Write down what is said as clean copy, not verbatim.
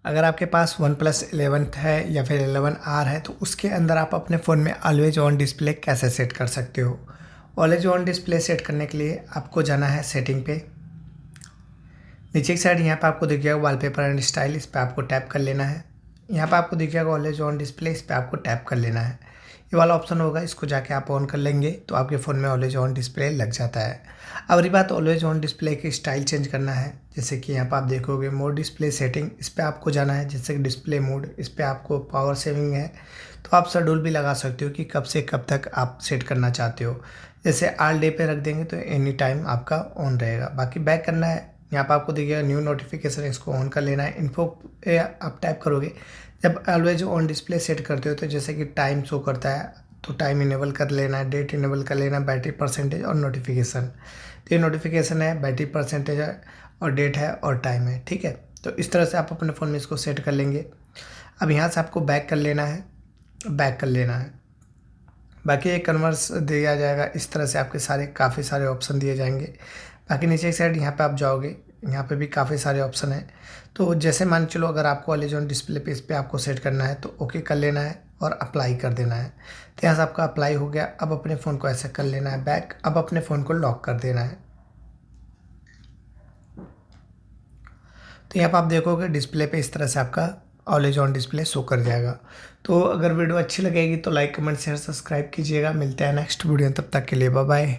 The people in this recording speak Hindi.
अगर आपके पास वन प्लस 11 है या फिर 11R है तो उसके अंदर आप अपने फ़ोन में ऑलवेज ऑन डिस्प्ले कैसे सेट कर सकते हो। ऑलवेज ऑन डिस्प्ले सेट करने के लिए आपको जाना है सेटिंग पे। नीचे की साइड यहाँ पे आपको दिख जाएगा वॉलपेपर एंड स्टाइल, इस पर आपको टैप कर लेना है। यहाँ पे आपको दिख जाएगा ऑलवेज ऑन डिस्प्ले, इस पर आपको टैप कर लेना है। ये वाला ऑप्शन होगा, इसको जाके आप ऑन कर लेंगे तो आपके फ़ोन में ऑलवेज ऑन डिस्प्ले लग जाता है। अब रही बात ऑलवेज ऑन डिस्प्ले की स्टाइल चेंज करना है, जैसे कि यहाँ पर आप देखोगे मोड डिस्प्ले सेटिंग, इस पर आपको जाना है। जैसे कि डिस्प्ले मोड, इस पर आपको पावर सेविंग है तो आप शेड्यूल भी लगा सकते हो कि कब से कब तक आप सेट करना चाहते हो। जैसे ऑल डे पे रख देंगे तो एनी टाइम आपका ऑन रहेगा। बाकी बैक करना है, यहाँ पर आपको दिखेगा न्यू नोटिफिकेशन, इसको ऑन कर लेना है। इन्फो पे आप टैप करोगे, जब ऑलवेज ऑन डिस्प्ले सेट करते हो तो जैसे कि टाइम शो करता है तो टाइम इनेबल कर लेना है, डेट इनेबल कर लेना है, बैटरी परसेंटेज और नोटिफिकेशन। तो ये नोटिफिकेशन है, बैटरी परसेंटेज है और डेट है और टाइम है, ठीक है। तो इस तरह से आप अपने फ़ोन में इसको सेट कर लेंगे। अब यहाँ से आपको बैक कर लेना है, बैक कर लेना है। बाकी एक कन्वर्स दिया जाएगा, इस तरह से आपके काफ़ी सारे ऑप्शन दिए जाएंगे। बाकी नीचे की साइड यहाँ पे आप जाओगे, यहाँ पे भी काफ़ी सारे ऑप्शन हैं। तो जैसे मान चलो अगर आपको ऑलवेज ऑन डिस्प्ले पे इस पर आपको सेट करना है तो ओके कर लेना है और अप्लाई कर देना है। तो यहाँ से आपका अप्लाई हो गया। अब अपने फ़ोन को ऐसे कर लेना है बैक, अब अपने फ़ोन को लॉक कर देना है। तो यहाँ पर आप देखोगे डिस्प्ले पे इस तरह से आपका ऑलवेज ऑन डिस्प्ले शो कर जाएगा। तो अगर वीडियो अच्छी लगेगी तो लाइक कमेंट शेयर सब्सक्राइब कीजिएगा। मिलते हैं नेक्स्ट वीडियो, तब तक के लिए बाय बाय।